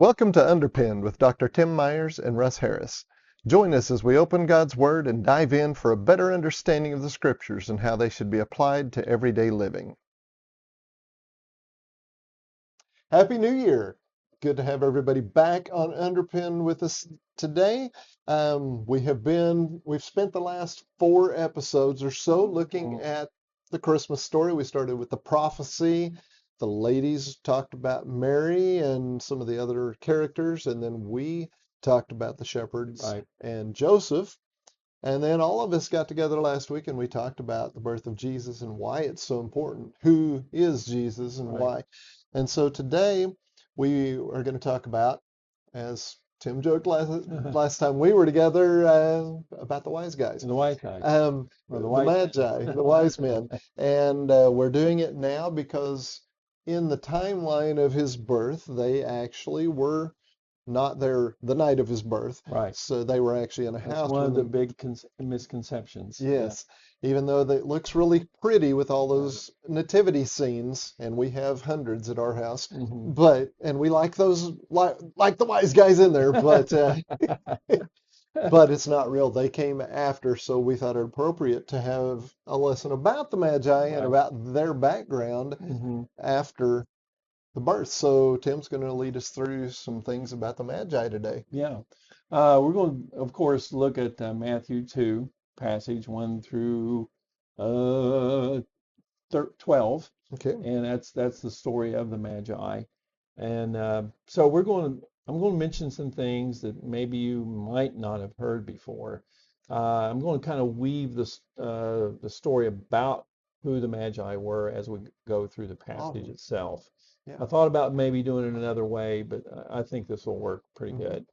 Welcome to Underpinned with Dr. Tim Myers and Russ Harris. Join us as we open God's Word and dive in for a better understanding of the Scriptures and how they should be applied to everyday living. Happy New Year! Good to have everybody back on Underpinned with us today. We've spent the last 4 episodes or so looking at the Christmas story. We started with the prophecy. The ladies talked about Mary and some of the other characters, and then we talked about the shepherds Right. and Joseph. And then all of us got together last week and we talked about the birth of Jesus and why it's so important. Who is Jesus and Right. why? And so today we are going to talk about, as Tim joked last time we were together, about the wise guys, The white guy, or the the white Magi, the wise men. And we're doing it now because in the timeline of his birth, they actually were not there the night of his birth. right. So they were actually in a That's house one when of the the, big misconceptions. yes, even though it looks really pretty with all those nativity scenes, and we have hundreds at our house, Hmm. and we like those, like the wise guys in there, but it's not real. They came after, so we thought it appropriate to have a lesson about the Magi and Right. about their background Hmm. after the birth. So Tim's going to lead us through some things about the Magi today. Yeah. We're going to, of course, look at Matthew 2, passage 1 through uh, 12, Okay. and that's the story of the Magi. And so I'm going to mention some things that maybe you might not have heard before. I'm going to kind of weave the story about who the Magi were as we go through the passage Oh, itself. yeah. I thought about maybe doing it another way, but I think this will work pretty Hmm. good.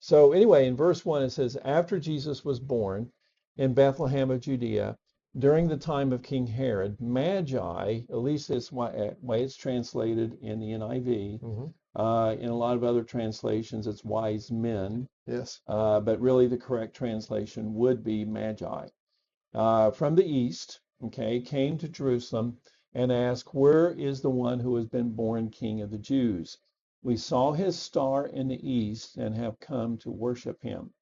So anyway, in verse 1, it says, After Jesus was born in Bethlehem of Judea, during the time of King Herod, Magi, at least this way it's translated in the NIV, Hmm. in a lot of other translations, it's wise men, Yes. but really the correct translation would be Magi. From the east, okay, came to Jerusalem and asked, Where is the one who has been born King of the Jews? We saw his star in the east and have come to worship him.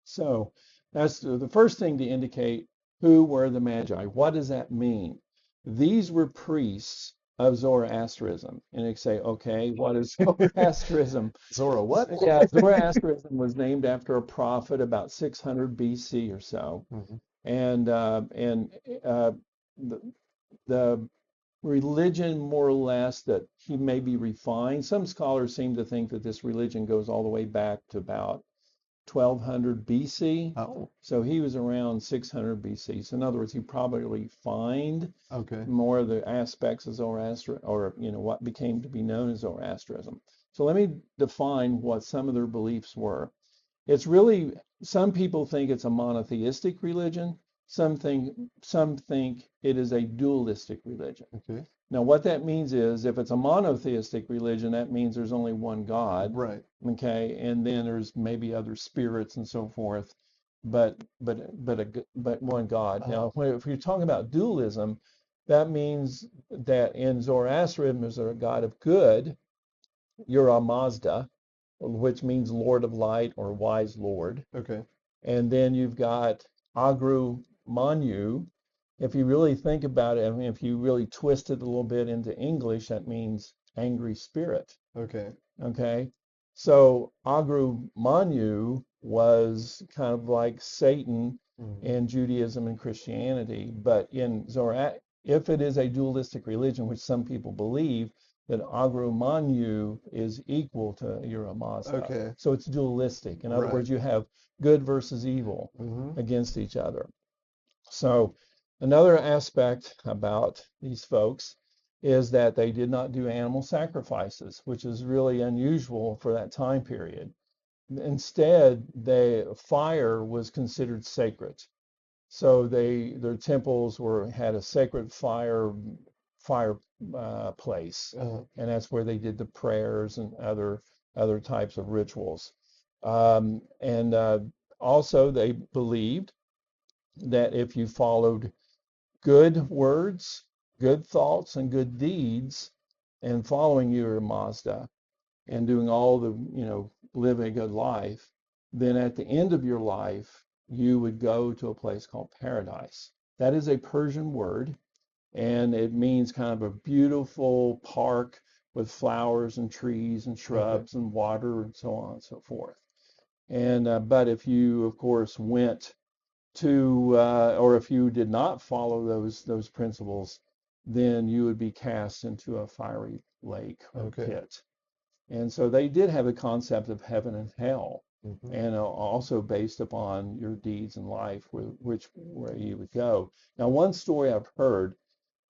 So that's the first thing to indicate who were the Magi. What does that mean? These were priests of Zoroastrianism. And they say, okay, what is Zoroastrianism? Zora, what? Yeah, Zoroastrianism was named after a prophet about 600 BC or so. Hmm. And the, the religion, more or less, that he may be refined. Some scholars seem to think that this religion goes all the way back to about 1200 BC. Oh, So he was around 600 BC. So in other words, he probably refined okay. more of the aspects of Zoroaster, or what became to be known as Zoroastrianism. So let me define what some of their beliefs were. It's really, some people think it's a monotheistic religion. Some think it is a dualistic religion. Okay. Now, what that means is if it's a monotheistic religion, that means there's only one God, Right. okay, and then there's maybe other spirits and so forth, but one God. Uh, Now, if you're talking about dualism, that means that in Zoroastrianism there's a God of good, Ura Mazda, which means Lord of Light or Wise Lord. okay. And then you've got Agru Manu. If you really think about it, I mean, if you really twist it a little bit into English, that means angry spirit. Okay. Okay. So Agru Manu was kind of like Satan Hmm. in Judaism and Christianity. But in Zoroaster, if it is a dualistic religion, which some people believe, that Agru Manu is equal to Ura Mazda. Okay. So it's dualistic. In other Right. words, you have good versus evil Hmm. against each other. So another aspect about these folks is that they did not do animal sacrifices, which is really unusual for that time period. Instead, fire was considered sacred. So their temples had a sacred fire place, Uh, and that's where they did the prayers and other types of rituals. And also they believed that if you followed good words, good thoughts, and good deeds, and following your Mazda, and doing all the, living a good life, then at the end of your life, you would go to a place called paradise. That is a Persian word, and it means kind of a beautiful park with flowers and trees and Okay. shrubs and water and so on and so forth. And but if you, of course, went to or if you did not follow those principles, then you would be cast into a fiery lake or Okay. pit. And so they did have the concept of heaven and hell, Hmm. and also based upon your deeds in life, which where you would go. Now, one story I've heard,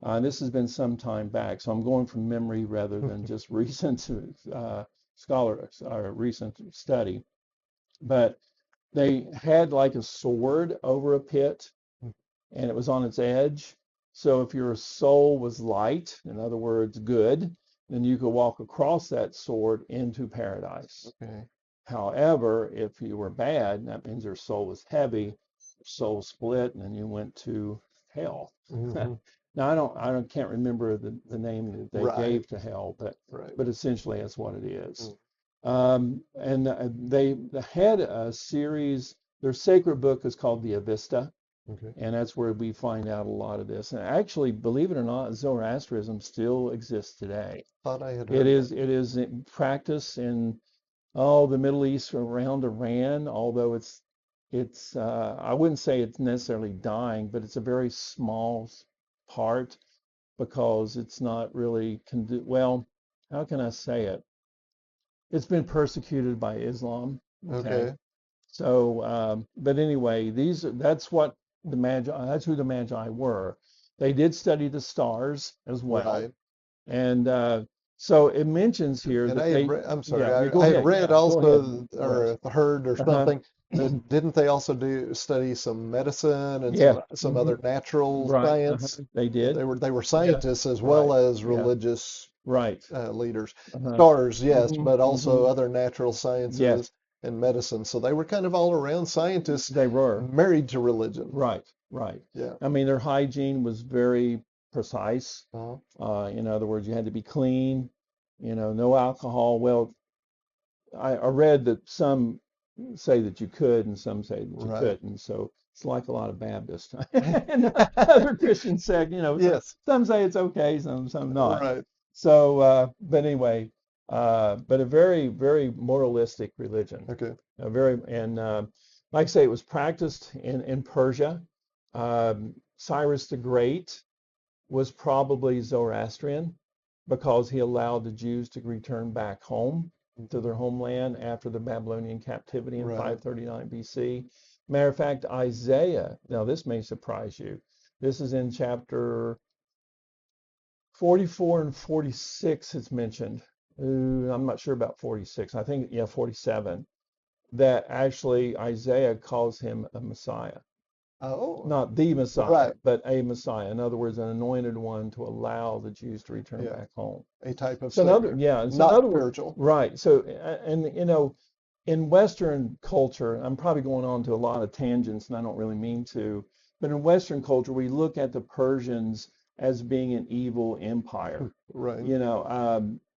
and this has been some time back, so I'm going from memory rather than just recent scholar or recent study, but they had like a sword over a pit and it was on its edge. So if your soul was light, in other words, good, then you could walk across that sword into paradise. Okay. However, if you were bad, that means your soul was heavy, your soul split, and then you went to hell. Hmm. Now can't remember the name that they Right. gave to hell, Right. but essentially that's what it is. Mm. And they had a series. Their sacred book is called the Avesta, Okay. and that's where we find out a lot of this. And actually, believe it or not, Zoroastrianism still exists today. Thought I had It heard that. is it is in practice in all the Middle East around Iran, although it's I wouldn't say it's necessarily dying, but it's a very small part because it's not really well, how can I say it? It's been persecuted by Islam. Okay. Okay. So, but anyway, that's what the Magi, that's who the Magi were. They did study the stars as well. Right. And so it mentions here And that I had they, read, I'm sorry, yeah, go I had ahead. read Yeah, go ahead. also Go ahead. or heard or Uh-huh. something that didn't they also do study some medicine and Yeah. some Hmm. other natural Right. Uh-huh. science? They did. They were Yeah. scientists as well Right. as Yeah. religious Right. leaders. Uh-huh. Stars, yes, Hmm. but also Hmm. other natural Yes, sciences and medicine. So they were kind of all around scientists they were. married to religion. Right. Right. Yeah. I mean, their hygiene was very precise. Uh-huh. In other words, you had to be clean, no alcohol. Well, I read that some say that you could and some say that you Right. couldn't. So it's like a lot of Baptists and other Christian sect, so Yes. some say it's okay, some not. Right. So, but anyway, but a very, very moralistic religion. Okay. And like I say, it was practiced in Persia. Cyrus the Great was probably Zoroastrian because he allowed the Jews to return back home to Hmm. their homeland after the Babylonian captivity in Right. 539 BC. Matter of fact, Isaiah, now this may surprise you. This is in chapter 44 and 46, it's mentioned. I'm not sure about 46. I think, yeah, 47, that actually Isaiah calls him a Messiah. Oh, Not the Messiah, right. but a Messiah. In other words, an anointed one to allow the Jews to return Yeah. back home. A type of So savior, in not other words, spiritual. right. So, and in Western culture, I'm probably going on to a lot of tangents, and I don't really mean to, but in Western culture, we look at the Persians as being an evil empire, Right.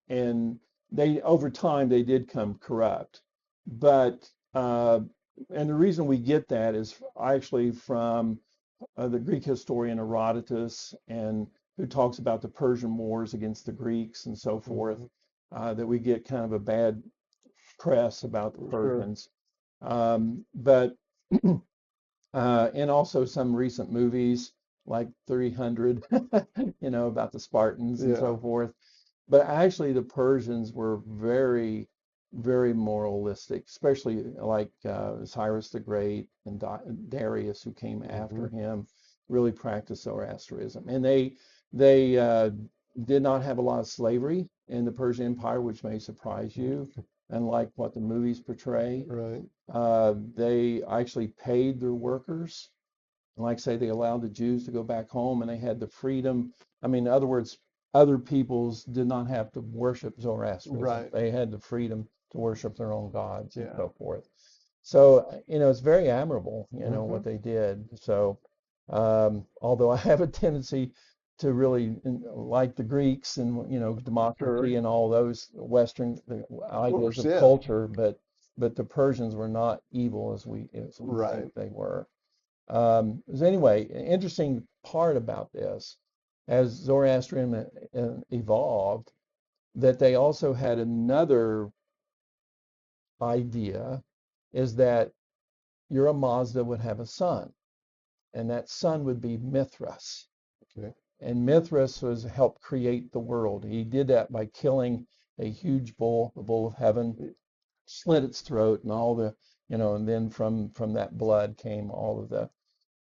and they over time they did come corrupt, but and the reason we get that is actually from the Greek historian Herodotus, and who talks about the Persian wars against the Greeks and so forth, Hmm. that we get kind of a bad press about the Sure. Persians. But and also some recent movies like 300, about the Spartans and Yeah. so forth. But actually, the Persians were very, very moralistic, especially like Cyrus the Great and Darius, who came after Hmm. him, really practiced Zoroastrianism. And they did not have a lot of slavery in the Persian Empire, which may surprise you, unlike what the movies portray. Right. They actually paid their workers. And like I say, they allowed the Jews to go back home and they had the freedom. I mean, in other words, other peoples did not have to worship Zoroastrianism. Right. They had the freedom to worship their own gods and Yeah. so forth. So, it's very admirable, Hmm. what they did. So, although I have a tendency really like the Greeks and democracy Sure. and all those Western Of ideas course, of yeah. culture, but the Persians were not evil as we Right. think they were. So anyway, an interesting part about this, as Zoroastrianism evolved, that they also had another idea, is that your Mazda would have a son, and that son would be Mithras. Okay. And Mithras was helped create the world. He did that by killing a huge bull, the bull of heaven, slit its throat, and all the, and then from that blood came all of the,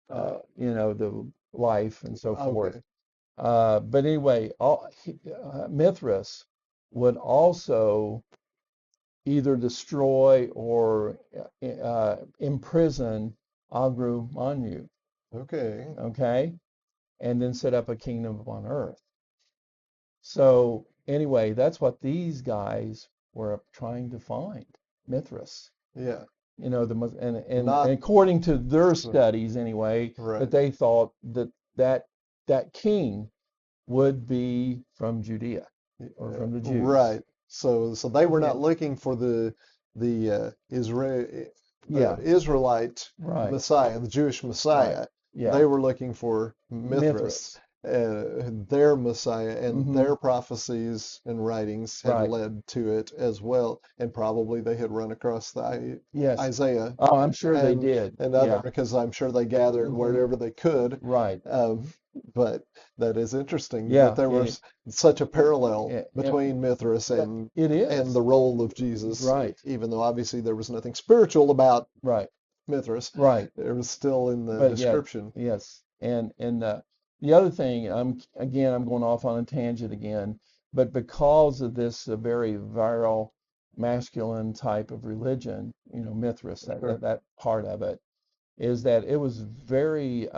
Uh, the life and so forth. okay. But anyway, Mithras would also either destroy or imprison Agru Manu, Okay. okay, and then set up a kingdom upon earth. So anyway, that's what these guys were trying to find, Mithras. Yeah. And Not according to their so, studies anyway, that right. they thought that king would be from Judea or from the Jews. Right. So they were not And looking for the yeah, Israelite right, Messiah, the Jewish right, Messiah. yeah, They were looking for Mithras, Mithras. their Messiah, and Hmm. their prophecies and writings had Right. led to it as well. And probably they had run across the Yes. Isaiah Oh, I'm sure they and did. other, Yeah. because I'm sure they gathered Hmm. wherever they could. Right. Um, but that is interesting that Yeah. there was such a parallel It, between Mithras it and the is. role of Jesus, Right. even though obviously there was nothing spiritual about Right. Mithras. Right. It was still in the But yet, description. yes. And the other thing, I'm going off on a tangent again, but because of this very virile masculine type of religion, Mithras, Sure. that part of it, is that it was very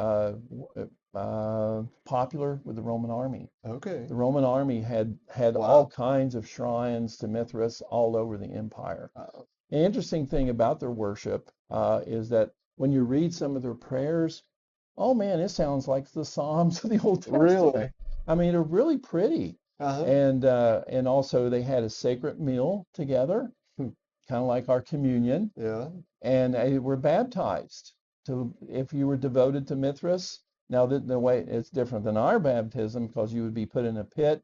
popular with the Roman army. Okay. The Roman army had all Wow. kinds of shrines to Mithras all over the empire. Uh, The interesting thing about their worship is that when you read some of their prayers, oh man, it sounds like the Psalms of the Old really? Testament. I mean, they're really pretty. Uh-huh. And also they had a sacred meal together, Hmm. kind of like our communion, Yeah. and they were baptized. To if you were devoted to Mithras. Now the way it's different than our baptism, because you would be put in a pit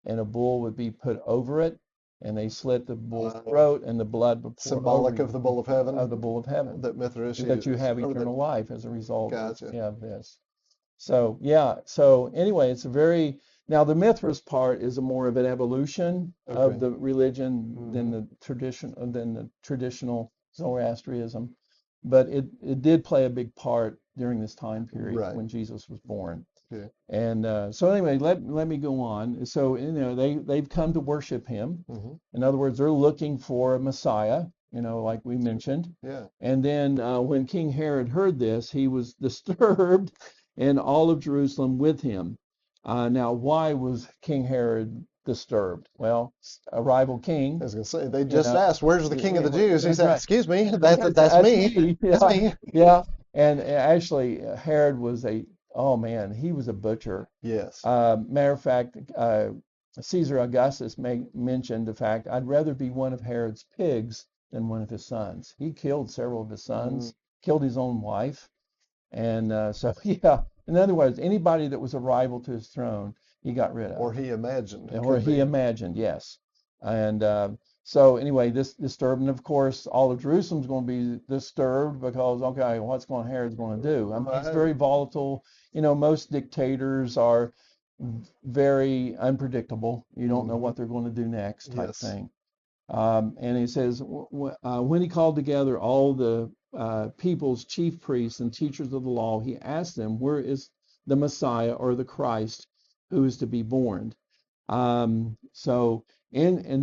and a bull would be put over it, and they slit the bull's Uh, throat, and the blood would pour over Symbolic of you, the bull of of heaven the bull of heaven, that Mithras that you used, have or that eternal life as a result of, gotcha. yeah, this. So yeah, so anyway, it's a very, now the Mithras part is a more of an evolution of Okay. the religion Hmm. than the traditional Zoroastrianism, but it did play a big part during this time period Right. when Jesus was born. Okay. And so anyway, let me go on. So they've come to worship him. Hmm. In other words, they're looking for a Messiah, like we mentioned. Yeah. And then when King Herod heard this, he was disturbed, and all of Jerusalem with him. Now, why was King Herod disturbed? Well, a rival I king, was gonna say they you just know. asked, "Where's the King of the Jews?" He That's said, right. "Excuse me, Yes, that's that's me. me. That's Yeah, me." yeah. And actually, Herod was oh man, he was a butcher. Yes. Matter of fact, Caesar Augustus mentioned the fact, I'd rather be one of Herod's pigs than one of his sons. He killed several of his Mm. sons, killed his own wife. And so, yeah, in other words, anybody that was a rival to his throne, he got rid Or of, he imagined or could he be. imagined, yes. And so, anyway, this disturbed, and of course, all of Jerusalem's going to be disturbed because, okay, what's Herod's going to do? I mean, he's Right. very volatile. Most dictators are very unpredictable. You don't know Hmm. what they're going to do next, type Yes. thing. And he says, when he called together all the people's chief priests and teachers of the law, he asked them, where is the Messiah or the Christ who is to be born? And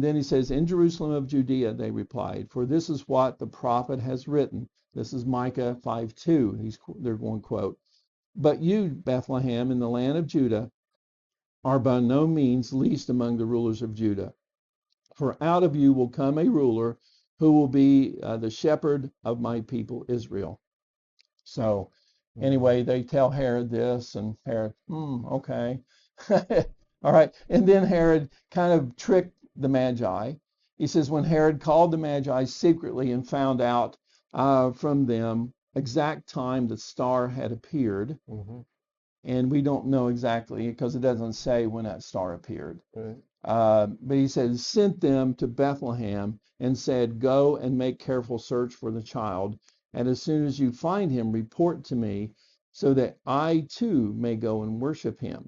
then he says, in Jerusalem of Judea, they replied, for this is what the prophet has written. This is Micah 5:2. They're going to quote, but you, Bethlehem, in the land of Judah, are by no means least among the rulers of Judah. For out of you will come a ruler who will be the shepherd of my people Israel. So Hmm. anyway, they tell Herod this, and Herod, okay. All right. And then Herod kind of tricked the Magi. He says, when Herod called the Magi secretly and found out from them exact time the star had appeared, Hmm. and we don't know exactly because it doesn't say when that star appeared. Right. But he said, sent them to Bethlehem and said, go and make careful search for the child. And as soon as you find him, report to me so that I too may go and worship him.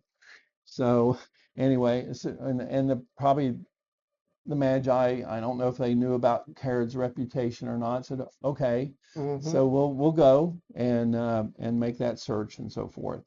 So anyway, probably the Magi, I don't know if they knew about Herod's reputation or not, said, okay, Hmm. so we'll go and make that search and so forth.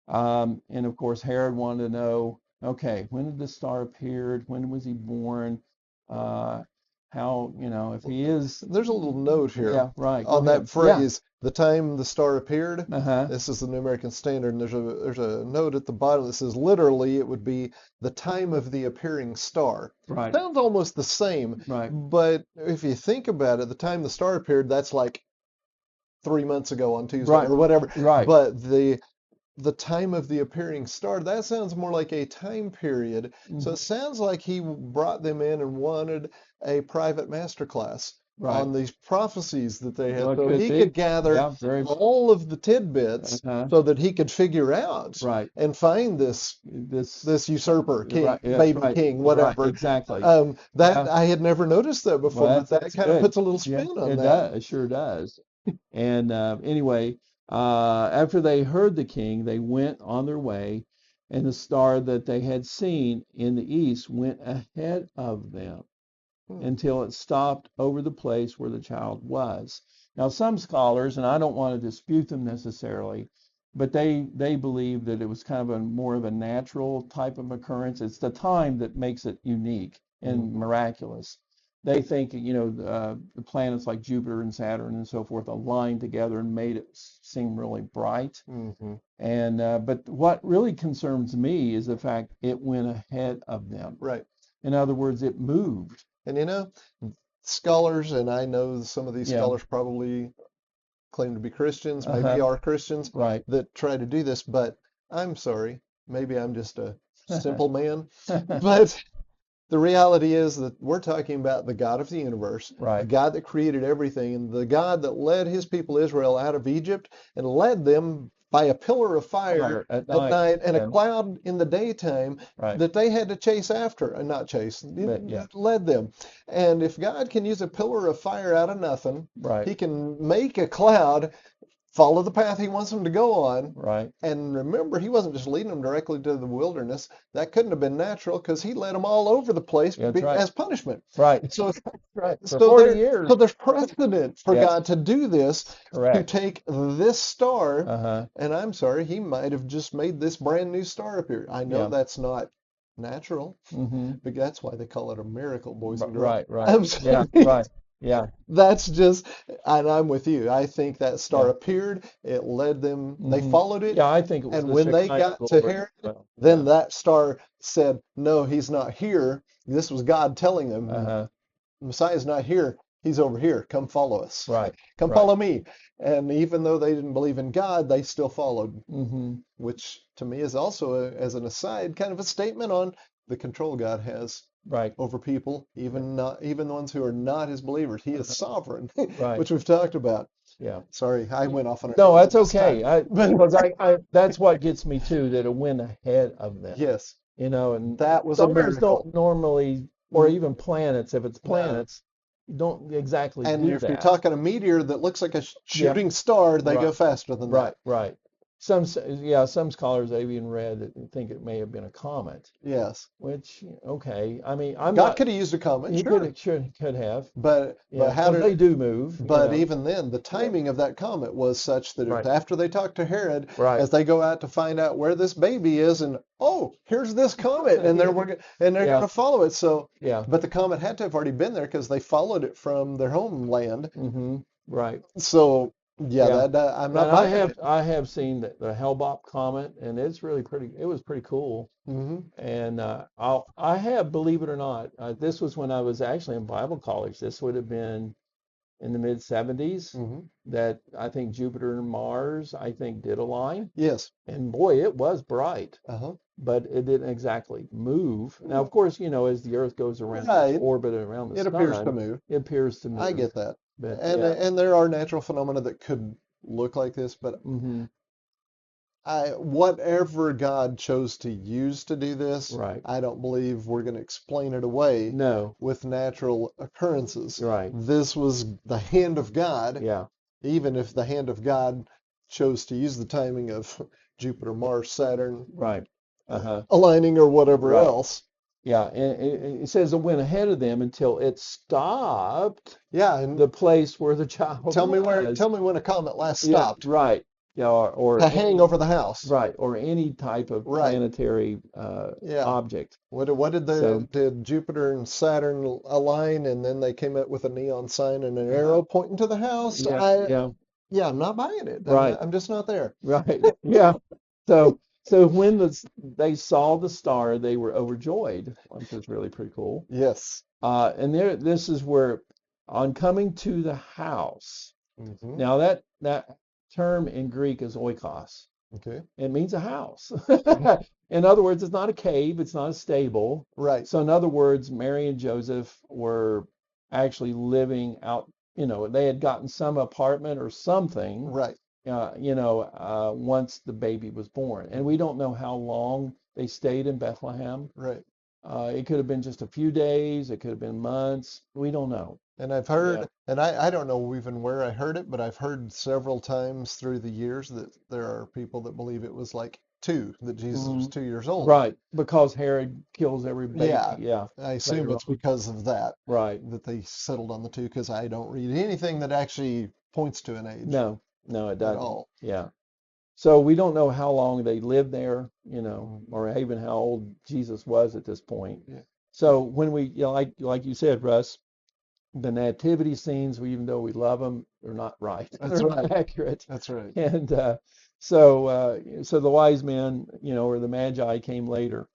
And of course, Herod wanted to know, okay, when did the star appeared? When was he born? Uh, how, if he is, There's a little note here yeah, right. Go on that ahead. Yeah. phrase, the time the star appeared. Uh-huh. This is the New American Standard, and there's a note at the bottom that says literally it would be the time of the appearing star. Right. Sounds almost the same, Right. but if you think about it, the time the star appeared, that's like 3 months ago on Tuesday Right. or whatever. Right. But the time of the appearing star, that sounds more like a time period. So Hmm. it sounds like he brought them in and wanted a private master class Right. on these prophecies that they had Well, it so could he be. could gather Yeah. Very. all of the tidbits Uh-huh. so that he could figure out Right. and find this This. this usurper king, Right. That's baby right. king, Right. whatever. Exactly. That Yeah. I had never noticed that Well, before, but that that's kind of good. puts a little Yeah. spin on It that. does. It sure does. And anyway, after they heard the king, they went on their way, and the star that they had seen in the east went ahead of them Hmm. until it stopped over the place where the child was. Now, some scholars, and I don't want to dispute them necessarily, but they believe that it was kind of a more of a natural type of occurrence. It's the time that makes it unique and Hmm. miraculous. They think, the planets like Jupiter and Saturn and so forth aligned together and made it seem really bright. Hmm. And but what really concerns me is the fact it went ahead of them. Right. In other words, it moved. And scholars, and I know some of these Yeah. scholars probably claim to be Christians, maybe Uh-huh. are Christians Right. that try to do this, but I'm sorry, maybe I'm just a simple man. But the reality is that we're talking about the God of the universe, the Right. God that created everything, and the God that led his people Israel out of Egypt and led them by a pillar of fire Fire at at night. night and a And cloud in the daytime right. that they had to chase after, and not chase, But yeah. it led them. And if God can use a pillar of fire out of nothing, Right. he can make a cloud follow the path he wants them to go on. Right. And remember, he wasn't just leading them directly to the wilderness. That couldn't have been natural because he led them all over the place Yeah, that's right. as punishment. Right. So, Right. For so 40 there, years. so there's precedent for Yes. God to do this, to Correct. take this star, Uh-huh. and I'm sorry, he might have just made this brand new star appear. I know Yeah. that's not natural, Mm-hmm. but that's why they call it a miracle, boys and girls. Right. Right. I'm Yeah. sorry. Right. Yeah. That's just, and I'm with you. I think that star Yeah. appeared, it led them, they Mm-hmm. followed it, Yeah, I think it was and the when they Shekinah got to glory Herod, as well. then Yeah. that star said, no, he's not here. This was God telling them, Uh-huh. Messiah's not here. He's over here. Come follow us. Right. Come Right. follow me. And even though they didn't believe in God, they still followed, Mm-hmm. which to me is also, as an aside, kind of a statement on the control God has Right. over people, Yeah. even the ones who are not his believers. He is Uh-huh. sovereign, Right. which we've talked about. Yeah. Sorry, I went off on a No, tangent that's this time. okay. But Because I that's what gets me too, that it went ahead of them. yes, And that was a stars miracle. don't normally, or Mm, even planets, if it's no. planets, don't exactly And do if you're that. talking a meteor that looks like a Yeah, shooting star, they right, go faster than right, that. right. Some scholars I've even read that think it may have been a comet, Yes. which, okay. I mean, I'm God not, could have used a comet, he sure. could have, But yeah, how because they did do move, But even then, the Yeah, timing of that comet was such that right, after they talked to Herod, right. as they go out to find out where this baby is, and oh, here's this comet, and they're Yeah, going to follow it. So, yeah. but the comet had to have already been there because they followed it from their homeland. Mm-hmm. Right. So, yeah, Yeah. that I'm And not buying it. I have seen the Hellbop comet, and it's really pretty. It was pretty cool. Hmm. And I have, believe it or not, this was when I was actually in Bible college. This would have been in the mid 70s Hmm. that I think Jupiter and Mars, I think, did align. Yes. And boy, it was bright, Uh-huh. but it didn't exactly move. Now, of course, as the Earth goes around its Right. orbit around the It appears to sun, move. it appears to I move. get that. But yeah. And there are natural phenomena that could look like this, but Hmm. whatever God chose to use to do this, Right. I don't believe we're going to explain it away No. with natural occurrences. Right. This was the hand of God, Yeah. even if the hand of God chose to use the timing of Jupiter, Mars, Saturn Right. Uh-huh. aligning or whatever Right. else. Yeah. And it says it went ahead of them until it stopped Yeah, and the place where the child was. tell me when a comet last Yeah. stopped Right. Yeah. Or to hang any over the house. right or any type of Right. planetary Yeah. object. What So did Jupiter and Saturn align and then they came up with a neon sign and an arrow pointing to the house? yeah. Yeah. Yeah, I'm not buying it. Right. I'm just not there. Right. Yeah. So when they saw the star, they were overjoyed, which is really pretty cool. Yes. And this is where, on coming to the house. Hmm. Now that term in Greek is oikos. Okay. It means a house. In other words, it's not a cave, it's not a stable. Right. So in other words, Mary and Joseph were actually living out, they had gotten some apartment or something, Right. once the baby was born. And we Mhm. don't know how long they stayed in Bethlehem. Right. It could have been just a few days, it could have been months. We don't know. And I've Yeah. heard, and I don't know even where I heard it, but I've heard several times through the years that there are people that believe it was like two, that Jesus was Hmm. 2 years old. Right, because Herod kills every baby. Yeah, Yeah, I assume later it's on. because of that Right. that they settled on the two, because I don't read anything that actually points to an age No, no, it at doesn't. all. Yeah. So we don't know how long they lived there, Mhm. or even how old Jesus was at this point. Yeah. So when we, like you said, Russ, the nativity scenes, even though we love them, they're not right. That's They're right. not accurate. That's right. And so the wise men, or the Magi came later.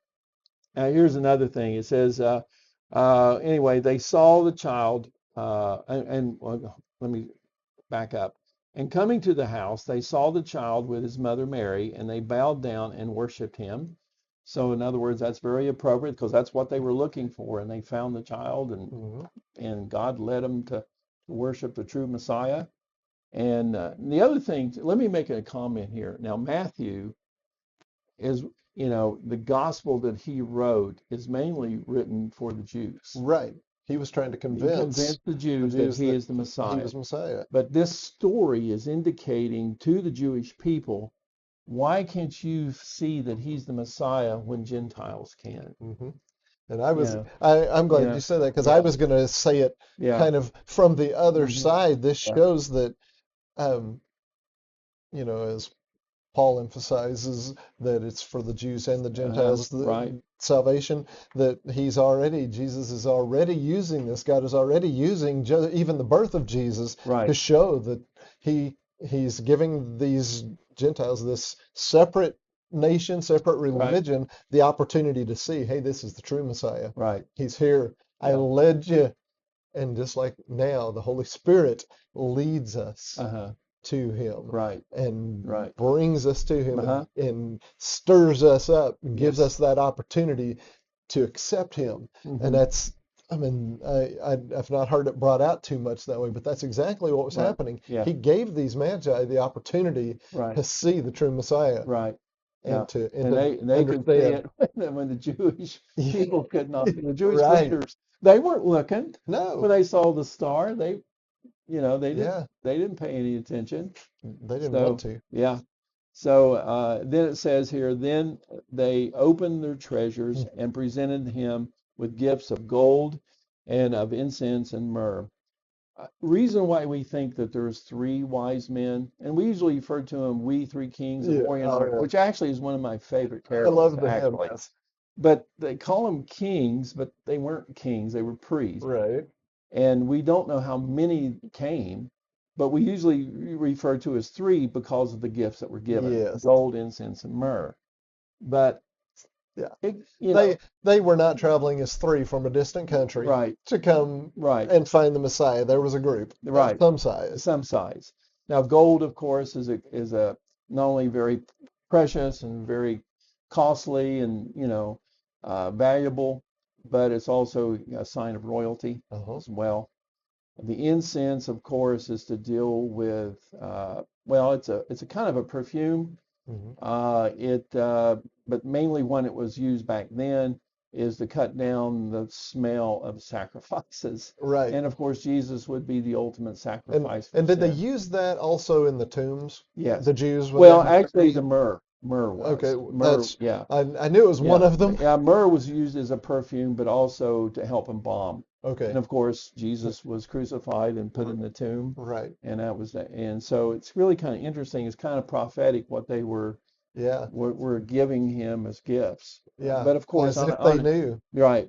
Now here's another thing. It says, anyway, they saw the child, well, let me back up. And coming to the house, they saw the child with his mother Mary, and they bowed down and worshiped him. So, in other words, that's very appropriate because that's what they were looking for, and they found the child, and Hmm. and God led them to worship the true Messiah. And the other thing, let me make a comment here. Now, Matthew is, the gospel that he wrote is mainly written for the Jews. Right. He was trying to He convince convinced the the Jews that Jews he that is the he Messiah. was Messiah. But this story is indicating to the Jewish people, why can't you see that he's the Messiah when Gentiles can? Hmm. And Yeah, I'm glad yeah, you said that, because I yeah, was going to say it yeah, kind of from the other hmm, side. This yeah, shows that, um, as Paul emphasizes, that it's for the Jews and the Gentiles, the right, salvation, that Jesus is already using this. God is already using even the birth of Jesus to right, show that he's giving these Gentiles, this separate nation, separate right, religion, the opportunity to see, hey, this is the true Messiah. right, He's here. I yeah, led you. And just like now, the Holy Spirit leads us uh-huh, to him right, and right, brings us to him, uh-huh, and stirs us up and gives yes, us that opportunity to accept him. And hmm, that's, I mean, I've not heard it brought out too much that way, but that's exactly what was right, happening. yeah, He gave these magi the opportunity right, to see the true Messiah right, yeah. and to And they could see understand. it when the Jewish people could not. The Jewish Right. leaders, they weren't looking when No. they saw the star. Yeah. They didn't pay any attention. They didn't want So to. yeah. So then it says here, then they opened their treasures and presented him with gifts of gold and of incense and myrrh. Reason why we think that there's three wise men, and we usually refer to them, we three kings of Yeah. Orient Oh, Art, yeah. which actually is one of my favorite I carols, love the hymn. actually. Yes. But they call them kings, but they weren't kings, they were priests. Right. And we don't know how many came, but we usually refer to as three because of the gifts that were given: Yes. gold, incense, and myrrh. But Yeah. You know, They were not traveling as three from a distant country right, to come right, and find the Messiah. There was a group of right. some size. Some size. Now, gold, of course, is a not only very precious and very costly and valuable, but it's also a sign of royalty Uh-huh. as well. The incense, of course, is to deal with well, it's a kind of a perfume. Hmm. It but mainly when it was used back then is to cut down the smell of sacrifices. Right. And of course, Jesus would be the ultimate And sacrifice for and did they sin. use that also in the tombs? Yes. The Jews when they Well, had actually, buried. the myrrh Okay, was myrrh. that's Yeah, I knew it was one yeah, of them. yeah. Myrrh was used as a perfume, but also to help embalm. And Okay. of course, Jesus was crucified and put in the tomb, Right. and that was that. And so it's really kind of interesting. It's kind of prophetic what they Yeah. were giving him as gifts. Yeah. But of course, As if they knew. right,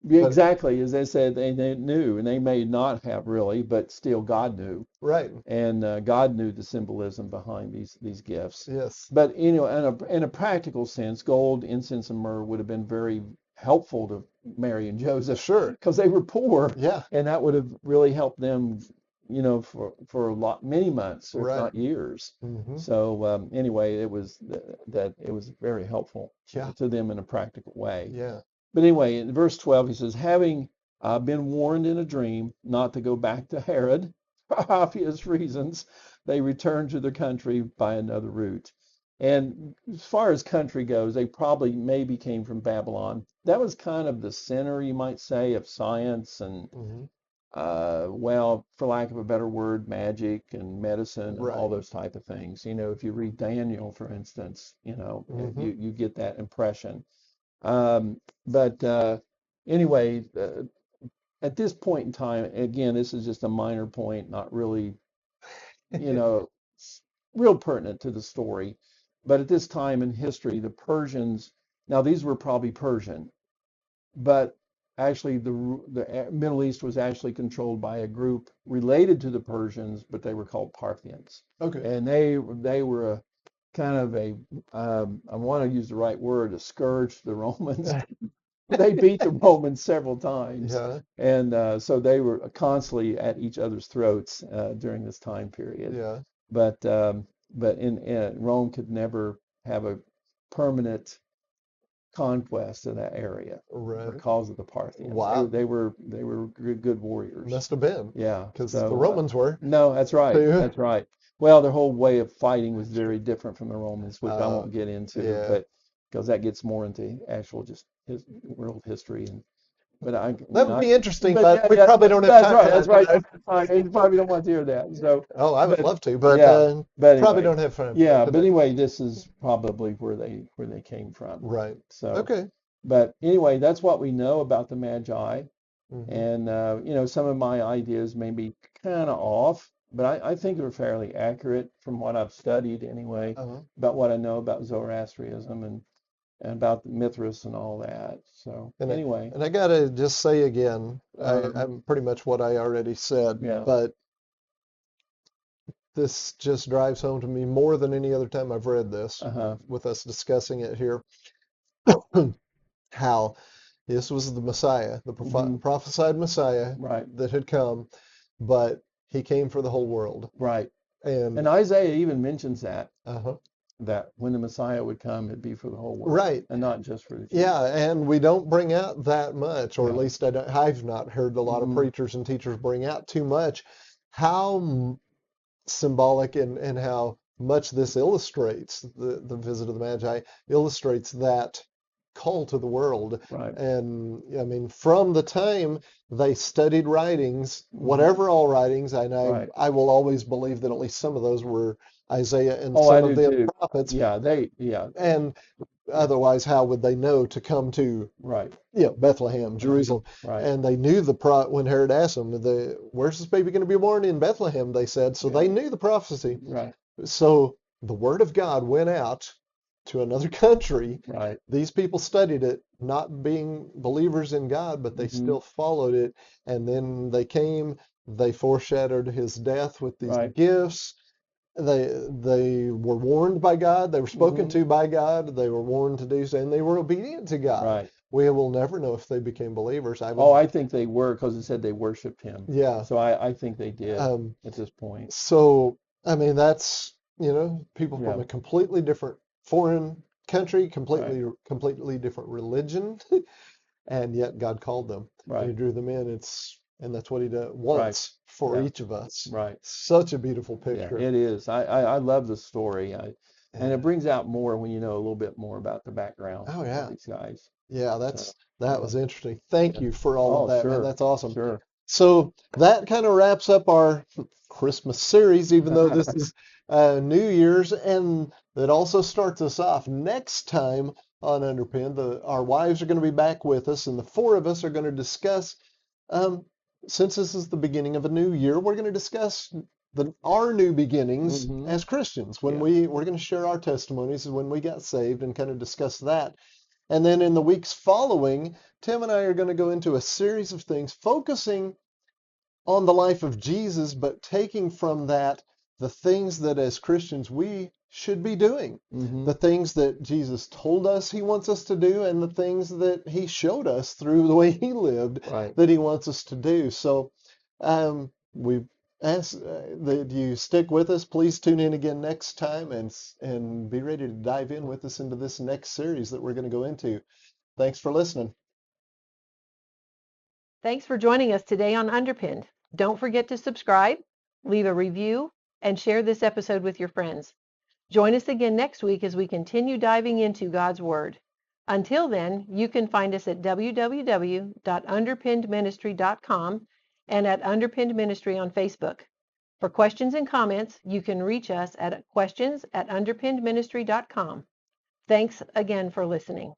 yeah, But exactly as they said, they knew, and they may not have really, but still God knew, right. and God knew the symbolism behind these gifts. Yes. But in a practical sense, gold, incense, and myrrh would have been very helpful to Mary and Joseph Sure. because they were poor, Yeah. and that would have really helped them, for a lot many months, if Right. not years. Hmm. So anyway, it was very helpful Yeah. to them in a practical way. Yeah. But anyway, in verse 12, he says, having been warned in a dream not to go back to Herod, for obvious reasons, they returned to their country by another route. And as far as country goes, they probably maybe came from Babylon. That was kind of the center, you might say, of science and, Hmm. well, for lack of a better word, magic and medicine and all Right. those type of things. If you read Daniel, for instance, Hmm. you get that impression. But anyway, at this point in time, again, this is just a minor point, not really, you know, real pertinent to the story. But at this time in history, the Persians, now these were probably Persian, but actually the Middle East was actually controlled by a group related to the Persians, but they were called Parthians, Okay. and they were a kind of a I want to use the right word, a scourge to the Romans. They beat the Romans several times, Yeah. and so they were constantly at each other's throats during this time period. Yeah. But in Rome could never have a permanent conquest of that area Right. because of the Parthians. Wow. They were good warriors. Must have been Yeah. because the So Romans were no, that's right. too. That's right. Well, their whole way of fighting was very different from the Romans, which I Uh, won't get into, yeah. but because that gets more into actual just world history and but That would be interesting, but but yeah, we yeah, probably don't have that's time right, for that's that right. today. You probably don't want to hear that. So, Oh, I would but love to, but yeah, but probably anyway, don't have time for that yeah, but today. anyway, this is probably where they came from. Right. So, Okay. but anyway, that's what we know about the Magi. Hmm. And some of my ideas may be kind of off, but I think they're fairly accurate from what I've studied anyway, Uh-huh. about what I know about Zoroastrianism and about the Mithras and all that. So And I, anyway, and I gotta just say again, um, I'm pretty much what I already said, yeah, but this just drives home to me more than any other time I've read this, uh-huh, with us discussing it here, how this was the Messiah, the hmm, prophesied Messiah right, that had come, but he came for the whole world. right. And And Isaiah even mentions uh-huh. that when the Messiah would come, it'd be for the whole world Right. and not just for the Yeah, Jews. and we don't bring out that much, or at Yeah. least I've not heard a lot of Hmm. preachers and teachers bring out too much how symbolic and how much this illustrates the visit of the Magi, illustrates that call to the world. Right. And I mean, from the time they studied writings, Hmm. whatever all writings, and Right. I will always believe that at least some of those were Isaiah and Oh, I some of do the other too. prophets. Yeah, And yeah, otherwise, how would they know to come to, right. Bethlehem, Hmm. Jerusalem? Right. And they knew when Herod asked them, where's this baby going to be born? In Bethlehem, they said. So Yeah. they knew the prophecy. Right. So the word of God went out to another country. Right. These people studied it, not being believers in God, but they Hmm. still followed it. And then they came, they foreshadowed his death with these Right. gifts. they were warned by God, they were spoken Hmm. to by God, they were warned to do so, and they were obedient to God. Right. We will never know if they became believers. I Oh, would, I think they were because it said they worshiped him. yeah. So I think they did Um, at this point. so I mean, that's people from Yeah. a completely different foreign country, Right. completely different religion, and yet God called them and He Right. drew them in. And that's what He Right. wants for Yeah. each of us. Right. Such a beautiful Yeah, picture. it is. I love the story. And it Yeah. brings out more when you know a little bit more about the background Oh of yeah. these guys. Yeah, So, that yeah. was interesting. Thank Yeah. you for all of Oh, that, man. sure. That's awesome. Sure. So that kind of wraps up our Christmas series, even though this is New Year's, and it also starts us off. Next time on Underpin, our wives are going to be back with us, and the four of us are going to discuss. Um, since this is the beginning of a new year, we're going to discuss our new beginnings Hmm. as Christians. When Yeah. we're going to share our testimonies when we got saved and kind of discuss that. And then in the weeks following, Tim and I are going to go into a series of things focusing on the life of Jesus, but taking from that the things that as Christians we should be doing, Hmm. the things that Jesus told us he wants us to do, and the things that he showed us through the way he lived Right. that he wants us to do. So we ask that you stick with us. Please tune in again next time and be ready to dive in with us into this next series that we're going to go into. Thanks for listening. Thanks for joining us today on Underpinned. Don't forget to subscribe, leave a review, and share this episode with your friends. Join us again next week as we continue diving into God's Word. Until then, you can find us at www.underpinnedministry.com and at Underpinned Ministry on Facebook. For questions and comments, you can reach us at questions@underpinnedministry.com. Thanks again for listening.